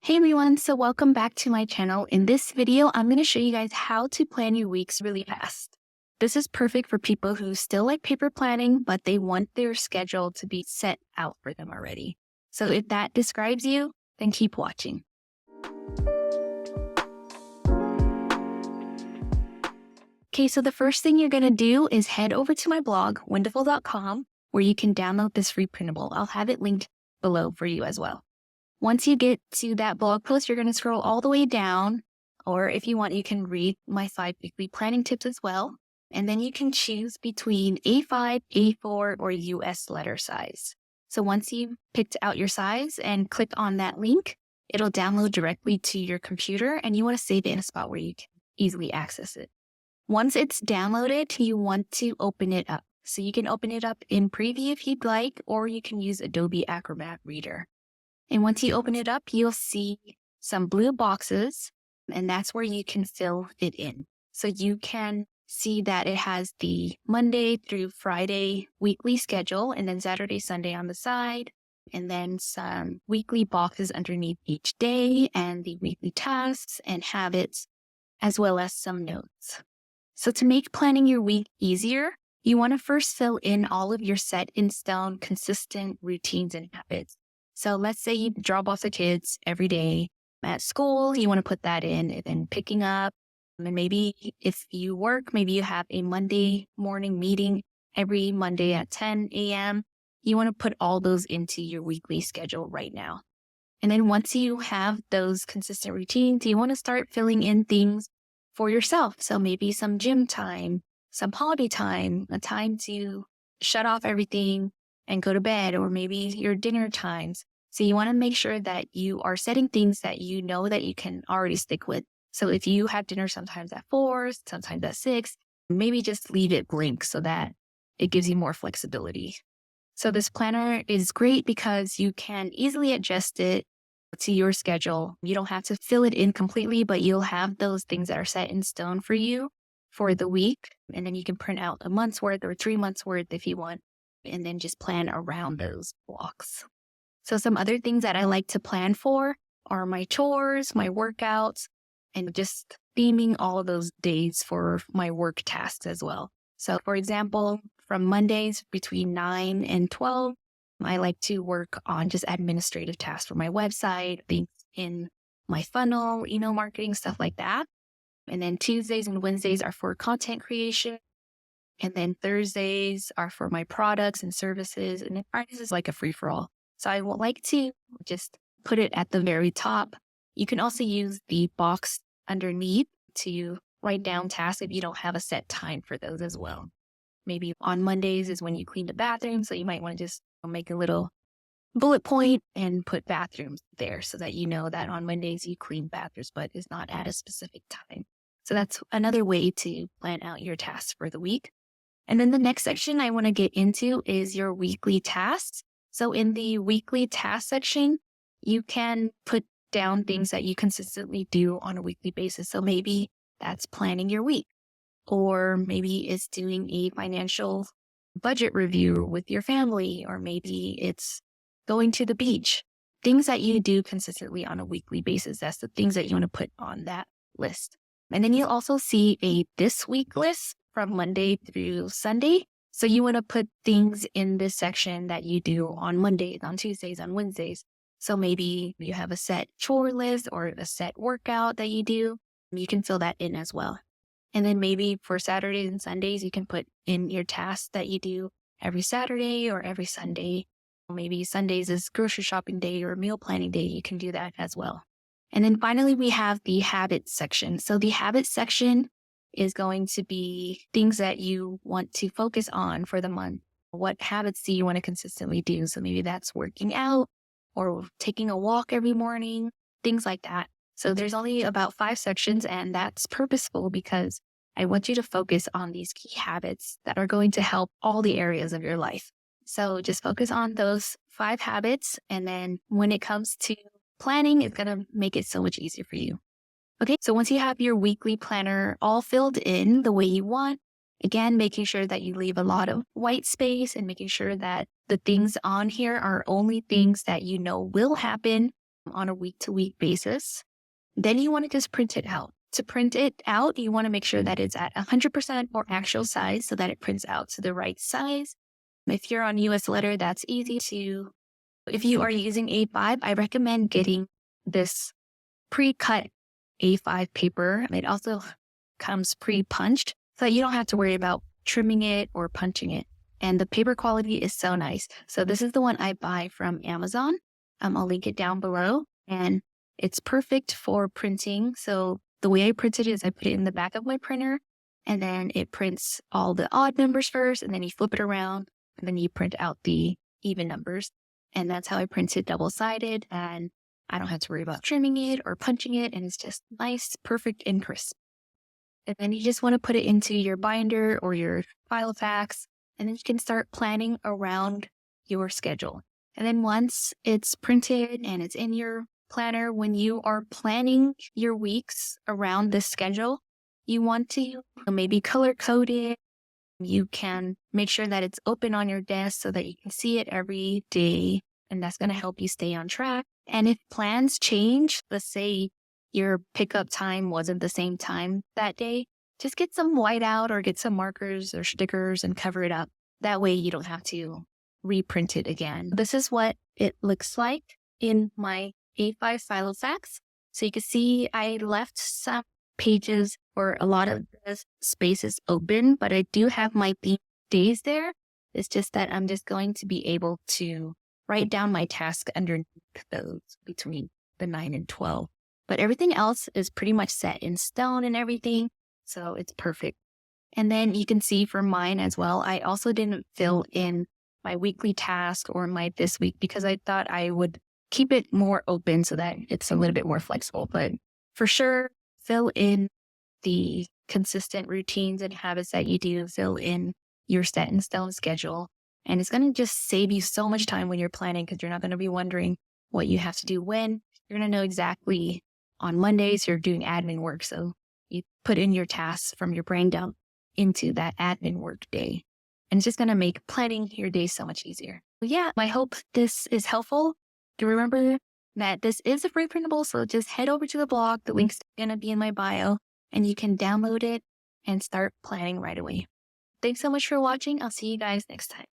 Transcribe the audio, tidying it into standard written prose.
Hey everyone, so welcome back to my channel. In this video, I'm going to show you guys how to plan your weeks really fast. This is perfect for people who still like paper planning, but they want their schedule to be set out for them already. So if that describes you, then keep watching. Okay, so the first thing you're going to do is head over to my blog, wonderful.com, where you can download this free printable. I'll have it linked below for you as well. Once you get to that blog post, you're going to scroll all the way down, or if you want, you can read my 5 weekly planning tips as well. And then you can choose between A5, A4, or US letter size. So once you've picked out your size and click on that link, it'll download directly to your computer, and you want to save it in a spot where you can easily access it. Once it's downloaded, you want to open it up. So you can open it up in Preview if you'd like, or you can use Adobe Acrobat Reader. And once you open it up, you'll see some blue boxes, and that's where you can fill it in. So you can see that it has the Monday through Friday weekly schedule, and then Saturday, Sunday on the side, and then some weekly boxes underneath each day, and the weekly tasks and habits, as well as some notes. So to make planning your week easier, you want to first fill in all of your set in stone, consistent routines and habits. So let's say you drop off the kids every day at school, you want to put that in, and then picking up. And maybe if you work, maybe you have a Monday morning meeting every Monday at 10 a.m. You want to put all those into your weekly schedule right now. And then once you have those consistent routines, you want to start filling in things for yourself. So maybe some gym time, some hobby time, a time to shut off everything and go to bed, or maybe your dinner times. So you want to make sure that you are setting things that you know that you can already stick with. So if you have dinner sometimes at 4, sometimes at 6, maybe just leave it blank so that it gives you more flexibility. So this planner is great because you can easily adjust it to your schedule. You don't have to fill it in completely, but you'll have those things that are set in stone for you for the week. And then you can print out a month's worth or 3 months worth if you want, and then just plan around those blocks. So some other things that I like to plan for are my chores, my workouts, and just theming all of those days for my work tasks as well. So for example, from Mondays between 9 and 12, I like to work on just administrative tasks for my website, things in my funnel, email marketing, stuff like that. And then Tuesdays and Wednesdays are for content creation. And then Thursdays are for my products and services. And then Fridays is like a free-for-all. So I would like to just put it at the very top. You can also use the box underneath to write down tasks if you don't have a set time for those as well. Maybe on Mondays is when you clean the bathroom. So you might want to just make a little bullet point and put bathrooms there so that you know that on Mondays you clean bathrooms, but it's not at a specific time. So that's another way to plan out your tasks for the week. And then the next section I want to get into is your weekly tasks. So in the weekly task section, you can put down things that you consistently do on a weekly basis. So maybe that's planning your week, or maybe it's doing a financial budget review with your family, or maybe it's going to the beach. Things that you do consistently on a weekly basis. That's the things that you want to put on that list. And then you'll also see a this week list from Monday through Sunday. So you want to put things in this section that you do on Mondays, on Tuesdays, on Wednesdays. So maybe you have a set chore list or a set workout that you do. You can fill that in as well. And then maybe for Saturdays and Sundays, you can put in your tasks that you do every Saturday or every Sunday. Maybe Sundays is grocery shopping day or meal planning day. You can do that as well. And then finally, we have the habits section. So the habits section is going to be things that you want to focus on for the month. What habits do you want to consistently do? So maybe that's working out or taking a walk every morning, things like that. So there's only about 5 sections, and that's purposeful because I want you to focus on these key habits that are going to help all the areas of your life. So just focus on those 5 habits. And then when it comes to planning, it's going to make it so much easier for you. Okay, so once you have your weekly planner all filled in the way you want, again, making sure that you leave a lot of white space and making sure that the things on here are only things that you know will happen on a week-to-week basis. Then you want to just print it out. To print it out, you want to make sure that it's at 100% or actual size so that it prints out to the right size. If you're on US letter, that's easy to. If you are using A5, I recommend getting this pre-cut A5 paper. It also comes pre-punched so that you don't have to worry about trimming it or punching it. And the paper quality is so nice. So this is the one I buy from Amazon. I'll link it down below, and it's perfect for printing. So the way I print it is I put it in the back of my printer, and then it prints all the odd numbers first, and then you flip it around, and then you print out the even numbers. And that's how I print it double-sided, and I don't have to worry about trimming it or punching it, and it's just nice, perfect, and crisp. And then you just want to put it into your binder or your Filofax, and then you can start planning around your schedule. And then once it's printed and it's in your planner, when you are planning your weeks around this schedule, you want to maybe color code it. You can make sure that it's open on your desk so that you can see it every day, and that's going to help you stay on track. And if plans change, let's say your pickup time wasn't the same time that day, just get some whiteout or get some markers or stickers and cover it up. That way you don't have to reprint it again. This is what it looks like in my A5 Filofax. So you can see I left some pages or a lot of the spaces open, but I do have my days there. It's just that I'm just going to be able to write down my task underneath those between the 9 and 12. But everything else is pretty much set in stone and everything, so it's perfect. And then you can see for mine as well, I also didn't fill in my weekly task or my this week because I thought I would keep it more open so that it's a little bit more flexible. But for sure, fill in the consistent routines and habits that you do, fill in your set in stone schedule. And it's going to just save you so much time when you're planning because you're not going to be wondering what you have to do when. You're going to know exactly on Mondays you're doing admin work. So you put in your tasks from your brain dump into that admin work day. And it's just going to make planning your day so much easier. But yeah, I hope this is helpful. To remember that this is a free printable, so just head over to the blog. The link's going to be in my bio, and you can download it and start planning right away. Thanks so much for watching. I'll see you guys next time.